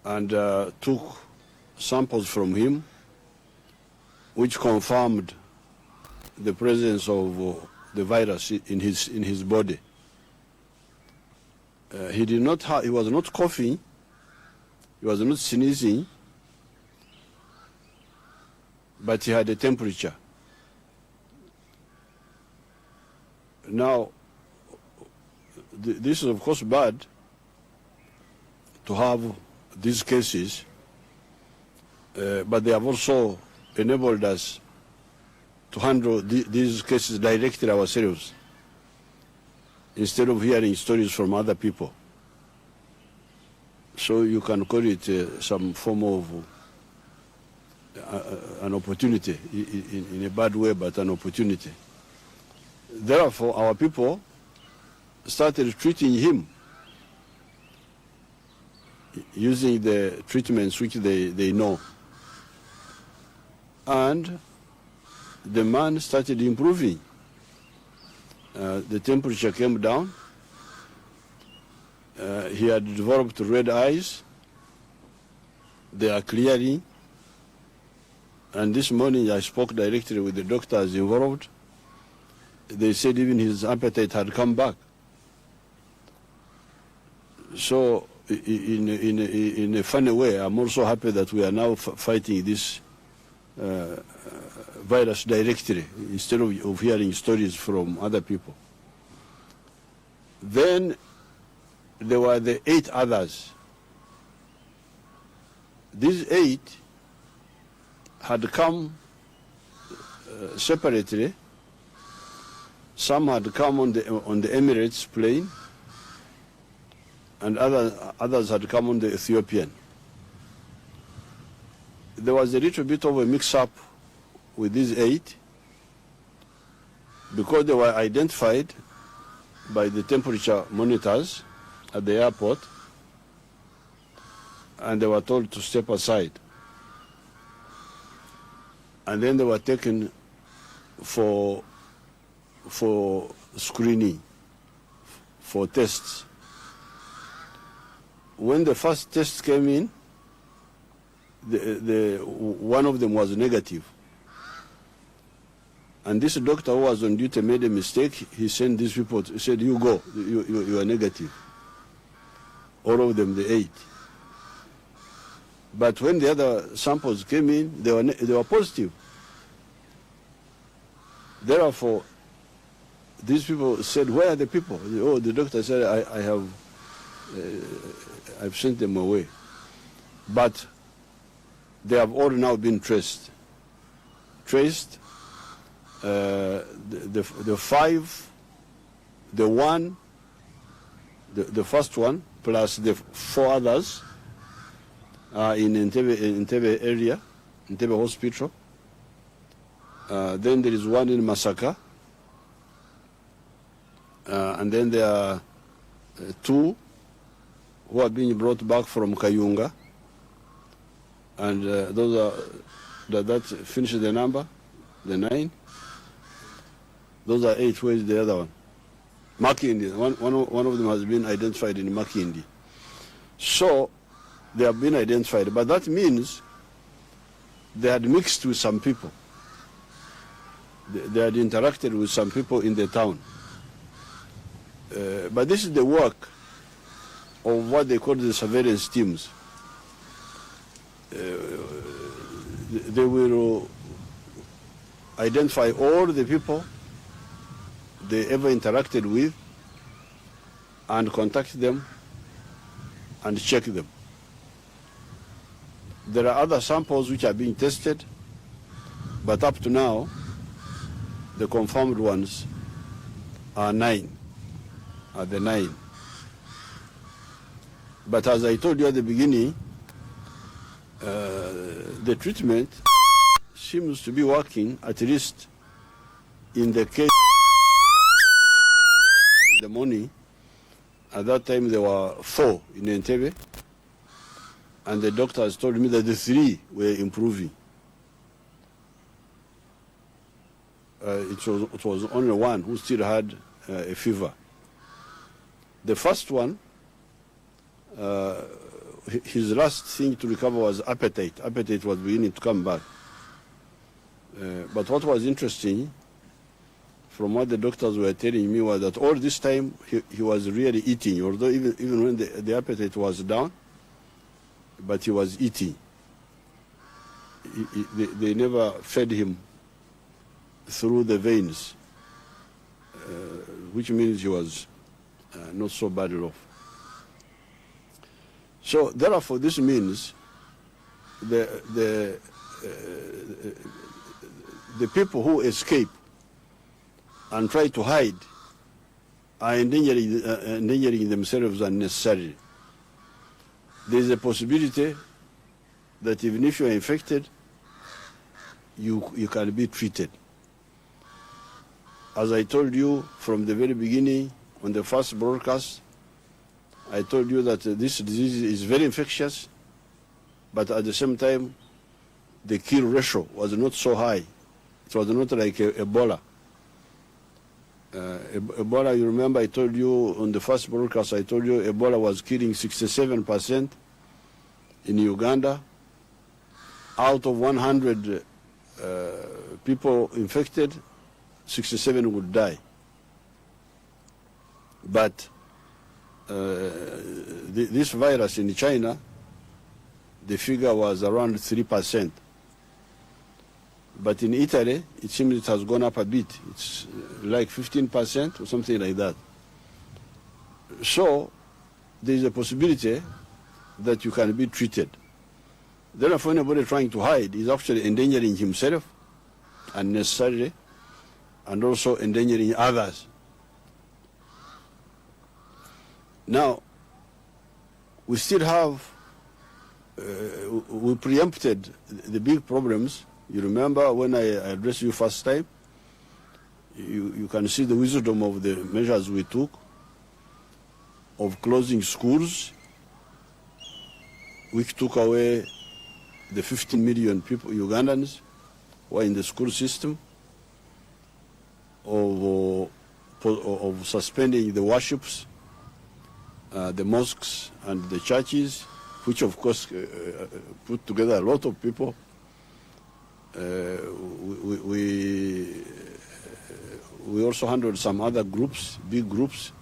and took samples from him, which confirmed the presence of the virus in his body. He was not coughing, he was not sneezing, but he had a temperature. Now, this is of course bad to have these cases, but they have also enabled us to handle these cases directly ourselves instead of hearing stories from other people. So you can call it some form of an opportunity, in a bad way, but an opportunity. Therefore, our people started treating him using the treatments which they know. And the man started improving. The temperature came down. He had developed red eyes. They are clearing. And this morning I spoke directly with the doctors involved. They said even his appetite had come back. So in a funny way, I'm also happy that we are now fighting this virus directly instead of hearing stories from other people. Then there were the 8 others. These 8 had come separately. Some had come on the Emirates plane, and others had come on the Ethiopian. There was a little bit of a mix-up with these 8 because they were identified by the temperature monitors at the airport, and they were told to step aside. And then they were taken for screening, for tests. When the first test came in, one of them was negative. And this doctor who was on duty made a mistake. He sent these people, he said, you go, you are negative. All of them, the 8. But when the other samples came in, they were positive. Therefore, these people said, where are the people? Oh, the doctor said, I've sent them away. But they have all now been traced. The 5, the 1, the first one, plus the 4 others in Entebbe area, Entebbe hospital. Then there is one in Masaka. And then there are 2 who are being brought back from Kayunga. And those are, that finishes the number, the 9. Those are 8. Where is the other one? Makindi. One of them has been identified in Makindi. So they have been identified. But that means they had mixed with some people. They had interacted with some people in the town. But this is the work of what they call the surveillance teams. They will identify all the people they ever interacted with and contact them and check them. There are other samples which are being tested, but up to now, the confirmed ones are 9, are the 9. But as I told you at the beginning, the treatment seems to be working, at least in the case in the morning. At that time there were 4 in Entebbe, and the doctors told me that the 3 were improving. It was only 1 who still had a fever. The first one his last thing to recover was appetite. Appetite was beginning to come back. But what was interesting, from what the doctors were telling me, was that all this time he was really eating, although even when the appetite was down, but he was eating. They never fed him through the veins, which means he was not so badly off. So therefore, this means the people who escape and try to hide are endangering themselves unnecessarily. There is a possibility that even if you are infected, you can be treated. As I told you from the very beginning, on the first broadcast, I told you that this disease is very infectious, but at the same time, the kill ratio was not so high. It was not like Ebola. Ebola, you remember I told you on the first broadcast, I told you Ebola was killing 67% in Uganda. Out of 100 people infected, 67 would die. But this virus in China, the figure was around 3%. But in Italy, it seems it has gone up a bit. It's like 15% or something like that. So there is a possibility that you can be treated. Therefore, anybody trying to hide is actually endangering himself unnecessarily and also endangering others. Now, we still have, we preempted the big problems. You remember when I addressed you first time, you can see the wisdom of the measures we took of closing schools, which took away the 15 million people, Ugandans, who are in the school system, of suspending the worships, the mosques and the churches, which of course put together a lot of people. We also handled some other groups, big groups,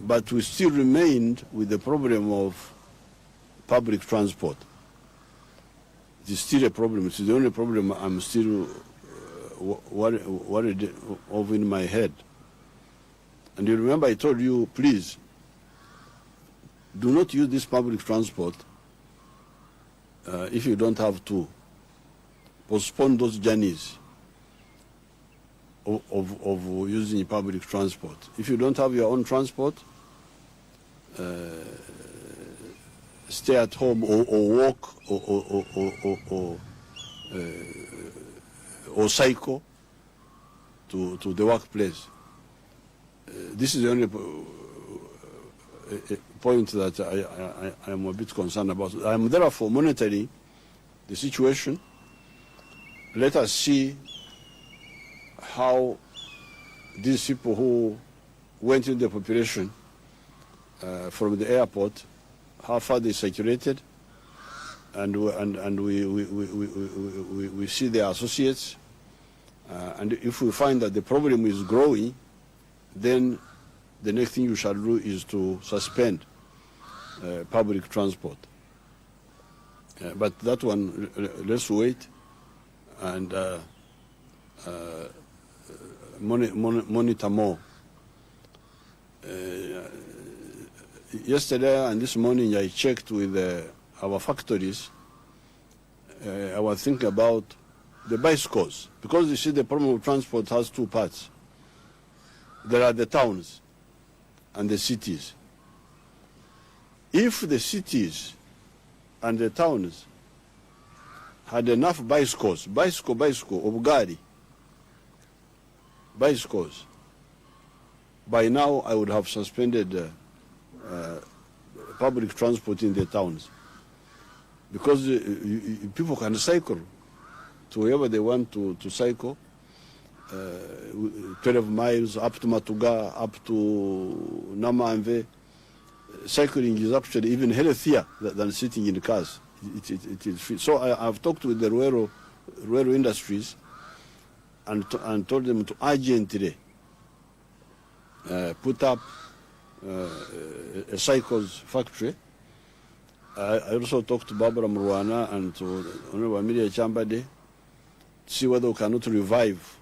but we still remained with the problem of public transport. It is still a problem. It's the only problem I'm still worried of in my head. And you remember I told you, please, do not use this public transport if you don't have to. Postpone those journeys of using public transport. If you don't have your own transport, stay at home or walk or cycle to the workplace. This is the only point that I am a bit concerned about. I am therefore monitoring the situation. Let us see how these people who went into the population from the airport, how far they circulated, and we see their associates. And if we find that the problem is growing, then the next thing you shall do is to suspend public transport. But that one, let's wait and monitor more. Yesterday and this morning I checked with our factories. I was thinking about the bicycles, because you see the problem of transport has two parts. There are the towns and the cities. If the cities and the towns had enough bicycles, Obugari, bicycles, by now I would have suspended public transport in the towns. Because people can cycle to wherever they want to cycle, 12 miles up to Matuga, up to Namanve, cycling is actually even healthier than sitting in cars. It is free. So I've talked with the Ruero Industries and told them to urgently put up a cycles factory. I also talked to Barbara Mruana and to Honorable Amelia Chambade to see whether we cannot revive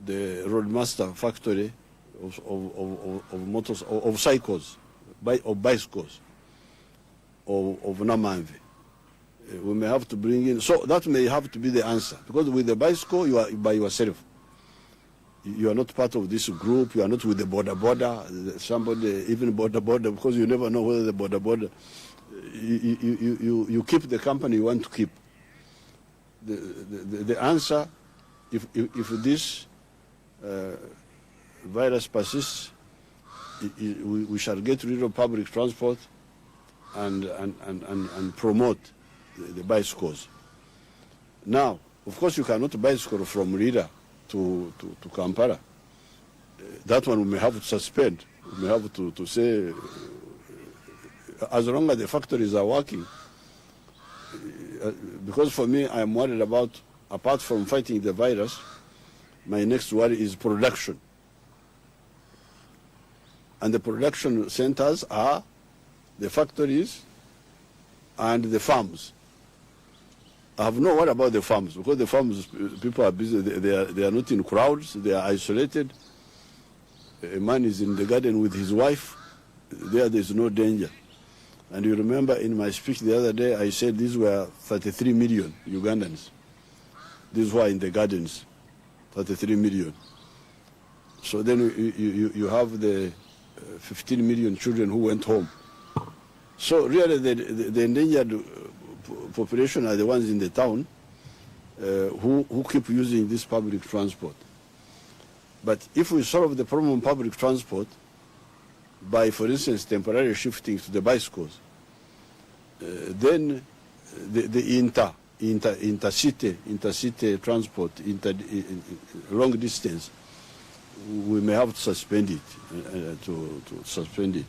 the Roadmaster factory of cycles, of bicycles, of Namanvi. We may have to bring in, so that may have to be the answer, because with the bicycle you are by yourself. You are not part of this group. You are not with the border. Somebody even border, because you never know whether the border. You keep the company you want to keep. The answer, if this virus persists, we shall get rid of public transport and promote the bicycles. Now, of course, you cannot bicycle from Rida to Kampala. That one we may have to suspend. We may have to say, as long as the factories are working, because for me, I am worried about, apart from fighting the virus, my next worry is production. And the production centers are the factories and the farms. I have no worry about the farms, because the farms, people are busy, they are not in crowds, they are isolated. A man is in the garden with his wife, there is no danger. And you remember in my speech the other day, I said these were 33 million Ugandans. These were in the gardens, 33 million. So then you have the 15 million children who went home. So really the endangered population are the ones in the town who keep using this public transport. But if we solve the problem of public transport by, for instance, temporarily shifting to the bicycles, then the intercity transport, long distance, we may have to suspend it, to suspend it.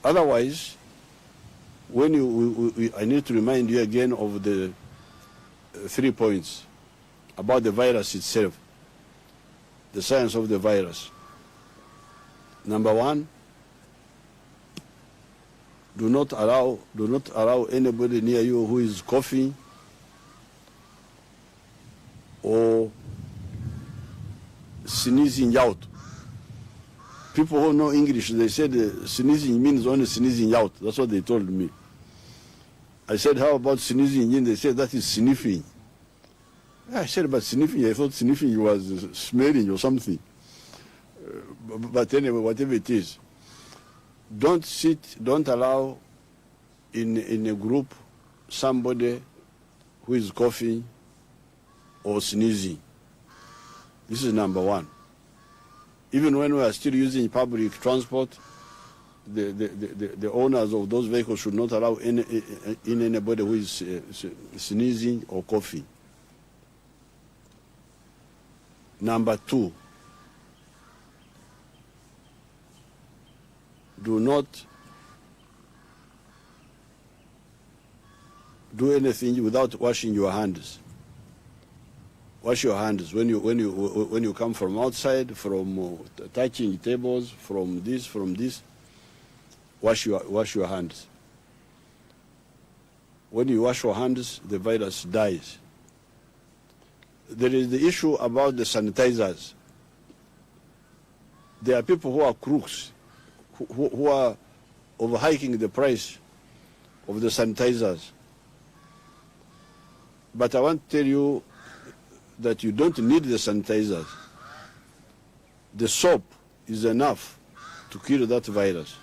Otherwise, when I need to remind you again of the 3 points about the virus itself, the science of the virus. Number one, do not allow anybody near you who is coughing or sneezing out. People who know English, they said sneezing means only sneezing out. That's what they told me. I said, how about sneezing in? They said, that is sniffing. I said, but sniffing, I thought sniffing was smelling or something. But anyway, whatever it is, don't allow in a group somebody who is coughing or sneezing. This is number one. Even when we are still using public transport, the owners of those vehicles should not allow anybody who is sneezing or coughing. Number two, do not do anything without washing your hands. Wash your hands when you come from outside, from touching tables, from this. Wash your hands. When you wash your hands, the virus dies. There is the issue about the sanitizers. There are people who are crooks, who are overhiking the price of the sanitizers. But I want to tell you that you don't need the sanitizers. The soap is enough to kill that virus.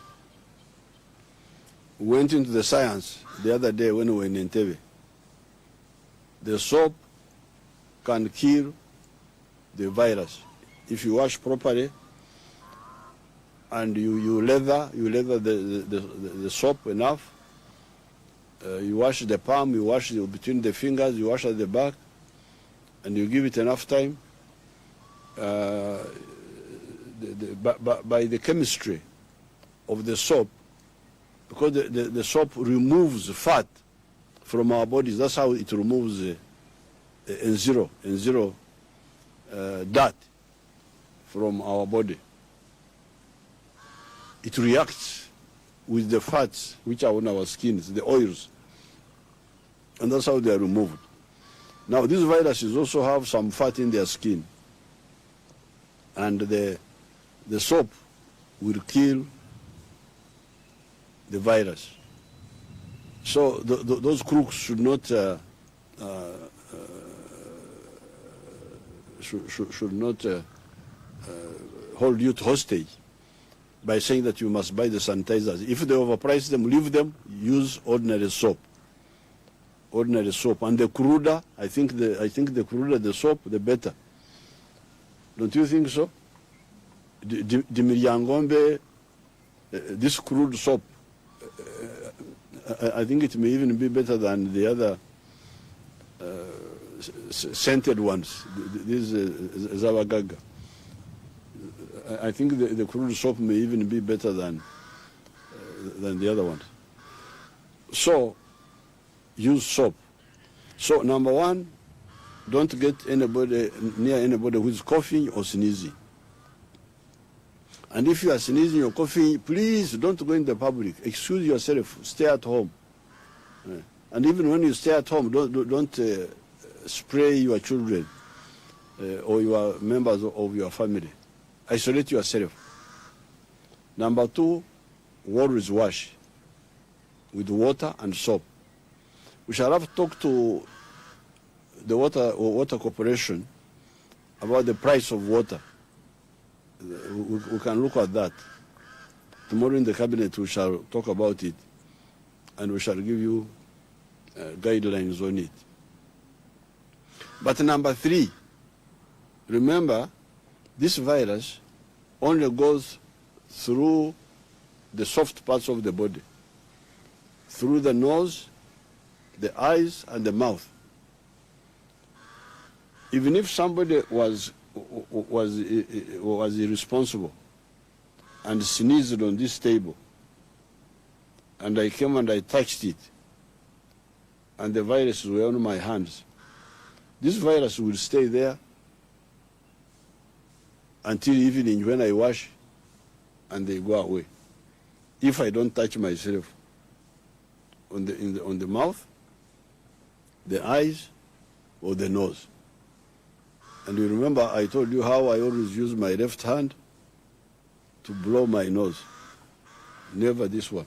We went into the science the other day when we were in Entebbe. The soap can kill the virus if you wash properly and you lather the soap enough. You wash the palm, you wash between the fingers, you wash at the back, and you give it enough time. By the chemistry of the soap, because the soap removes fat from our bodies. That's how it removes N0 dirt from our body. It reacts with the fats which are on our skins, the oils, and that's how they are removed. Now, these viruses also have some fat in their skin, and the soap will kill the virus. So those crooks should not hold you to hostage by saying that you must buy the sanitizers. If they overprice them, leave them, use ordinary soap. Ordinary soap. And the cruder, I think the cruder the soap, the better. Don't you think so? Dimiryangombe, this crude soap, I think it may even be better than the other scented ones, this Zawagaga. I think the crude soap may even be better than the other ones. So, use soap. So, number one, don't get anybody near anybody who is coughing or sneezing. And if you are sneezing or coughing, please don't go in the public. Excuse yourself. Stay at home. And even when you stay at home, don't spray your children or your members of your family. Isolate yourself. Number two, always wash with water and soap. We shall have talked to the water corporation about the price of water. We can look at that. Tomorrow in the cabinet we shall talk about it, and we shall give you guidelines on it. But number three, remember, this virus only goes through the soft parts of the body, through the nose, the eyes, and the mouth. Even if somebody was irresponsible and sneezed on this table, and I came and I touched it, and the virus were on my hands, this virus will stay there until evening when I wash and they go away. If I don't touch myself on the mouth, the eyes, or the nose. And you remember I told you how I always use my left hand to blow my nose, never this one.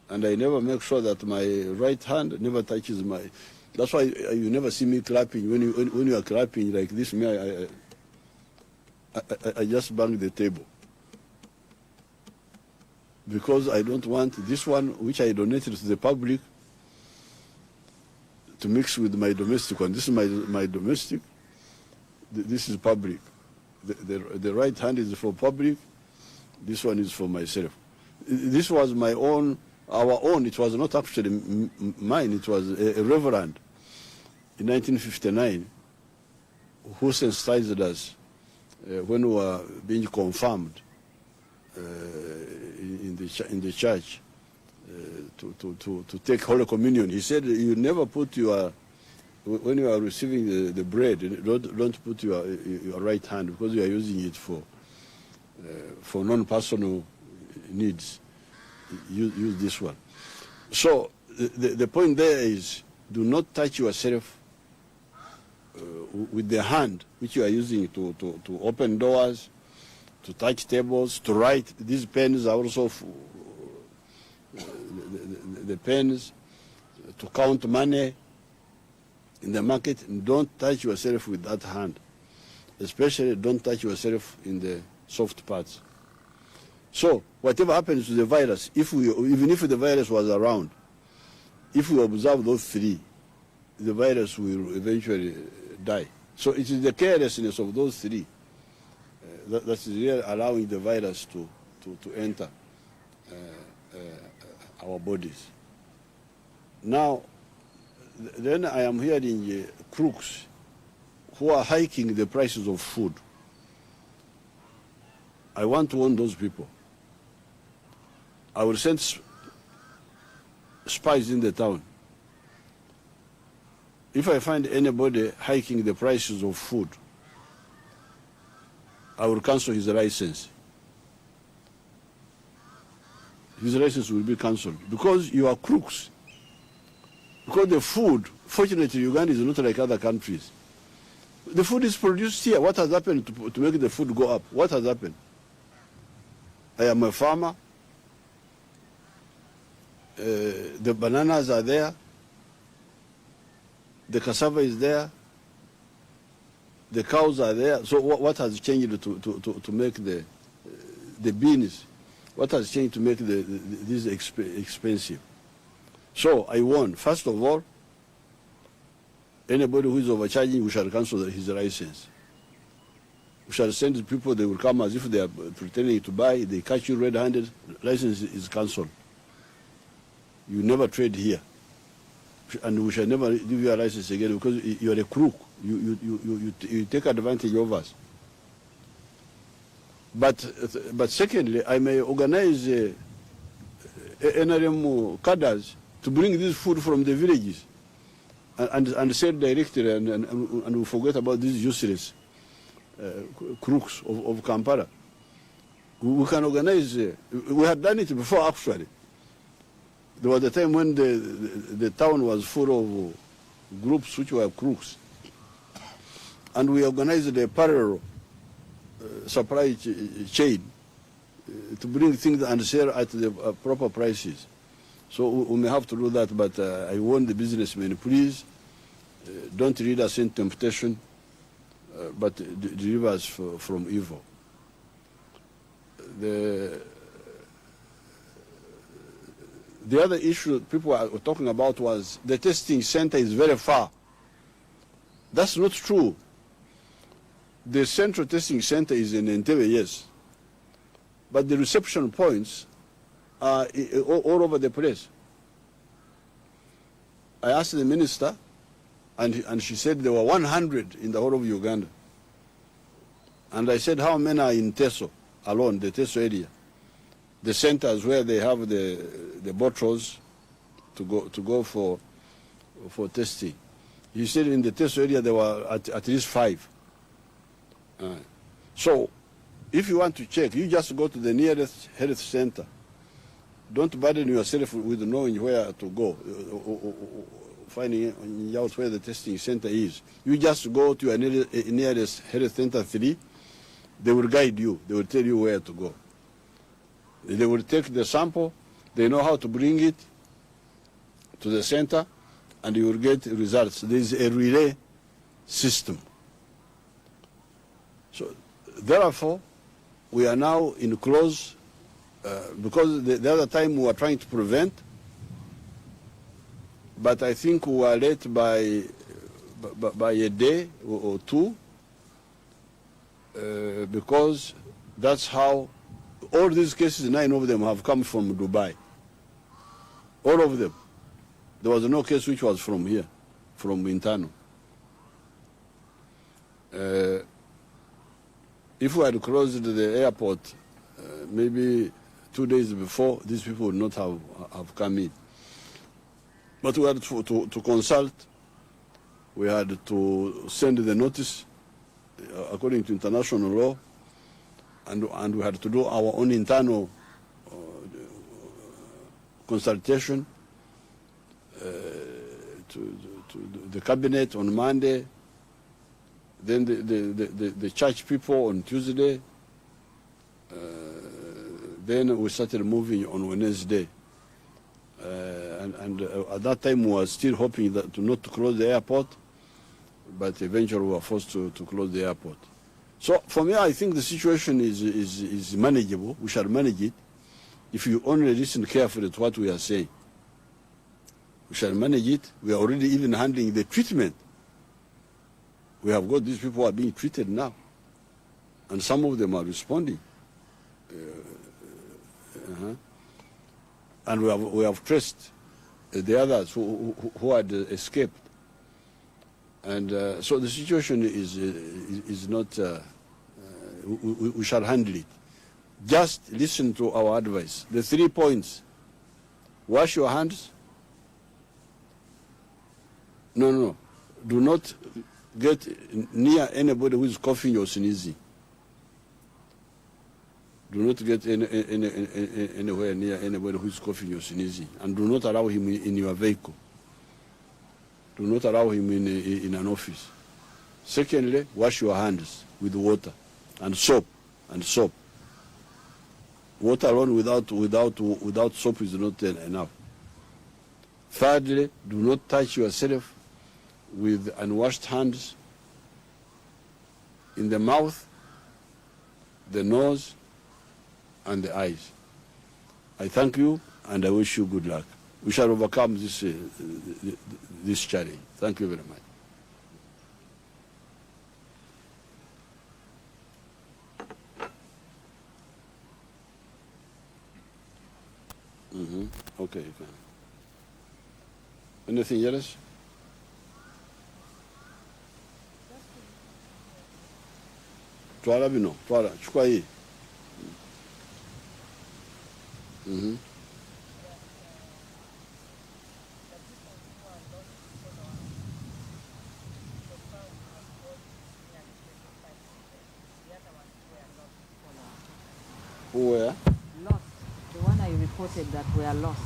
And I never make sure that my right hand never touches my... That's why you never see me clapping. When you are clapping like this, I just bang the table. Because I don't want this one, which I donated to the public, to mix with my domestic one. This is my domestic. This is public. The right hand is for public. This one is for myself. This was my own, our own. It was not actually mine. It was a reverend in 1959 who sensitized us when we were being confirmed in the church to take Holy Communion. He said, you never put your... When you are receiving the bread, don't put your right hand, because you are using it for non-personal needs. Use this one. So the point there is, do not touch yourself with the hand which you are using to open doors, to touch tables, to write. These pens are also the pens to count money in the market. Don't touch yourself with that hand. Especially don't touch yourself in the soft parts. So whatever happens to the virus, even if the virus was around, if we observe those three, the virus will eventually die. So it is the carelessness of those three that is really allowing the virus to enter our bodies. Now, then I am hearing crooks who are hiking the prices of food. I want to warn those people. I will send spies in the town. If I find anybody hiking the prices of food, I will cancel his license. His license will be cancelled because you are crooks. Because the food, fortunately, Uganda is not like other countries. The food is produced here. What has happened to make the food go up? What has happened? I am a farmer. The bananas are there. The cassava is there. The cows are there. So what has changed to make the beans? What has changed to make this expensive? So I warn, first of all, anybody who is overcharging, we shall cancel his license. We shall send people, they will come as if they are pretending to buy. They catch you red-handed, license is cancelled. You never trade here. And we shall never give you a license again because you are a crook. You take advantage of us. But secondly, I may organize NRM cadres to bring this food from the villages and sell directly, and we forget about these useless crooks of Kampala. We can organize. We had done it before, actually. There was a time when the town was full of groups which were crooks, and we organized a parallel supply chain to bring things and sell at the proper prices. So we may have to do that, but I warn the businessmen, please don't lead us in temptation, but deliver us from evil. The other issue people were talking about was the testing center is very far. That's not true. The central testing center is in Entebbe, yes, but the reception points are all over the place. I asked the minister, and she said there were 100 in the whole of Uganda. And I said, how many are in Teso alone, the Teso area? The centers where they have the bottles to go for testing. He said in the Teso area there were at least 5. So if you want to check, you just go to the nearest health center. Don't burden yourself with knowing where to go, or finding out where the testing center is. You just go to your nearest health center 3. They will guide you. They will tell you where to go. They will take the sample. They know how to bring it to the center, and you will get results. There is a relay system. So, therefore, we are now in close, because the other time we were trying to prevent, but I think we were late by a day or two, because that's how all these cases, 9 of them have come from Dubai. All of them. There was no case which was from here, from Intano. If we had closed the airport maybe 2 days before, these people would not have come in. But we had to consult. We had to send the notice according to international law, and we had to do our own internal consultation to the cabinet on Monday, then the church people on Tuesday, then we started moving on Wednesday. And at that time we were still hoping that not to close the airport, but eventually we were forced to close the airport. So for me, I think the situation is manageable. We shall manage it if you only listen carefully to what we are saying. We shall manage it. We are already even handling the treatment. We have got these people who are being treated now, and some of them are responding. And we have traced the others who had escaped. And so the situation is not, we shall handle it. Just listen to our advice. The 3 points. Wash your hands. No. Do not get near anybody who is coughing or sneezing. Do not get anywhere near anybody who is coughing or sneezing. And do not allow him in your vehicle. Do not allow him in an office. Secondly, wash your hands with water and soap. Water alone without soap is not enough. Thirdly, do not touch yourself with unwashed hands in the mouth, the nose, and the eyes. I thank you and I wish you good luck. We shall overcome this challenge. Thank you very much. Okay. Anything else? Twala bino, twala, chukua hii. Who were? Lost. The one I reported that were lost.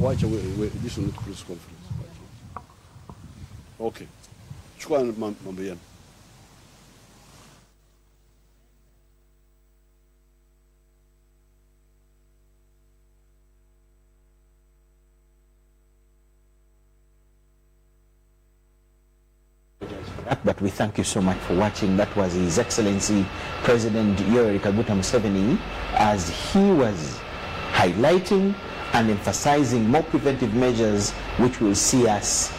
Watch away. This will not press conference. Okay. Chukua mambo yenu. But we thank you so much for watching. That was His Excellency President Yoweri Kaguta Museveni, as he was highlighting and emphasizing more preventive measures which will see us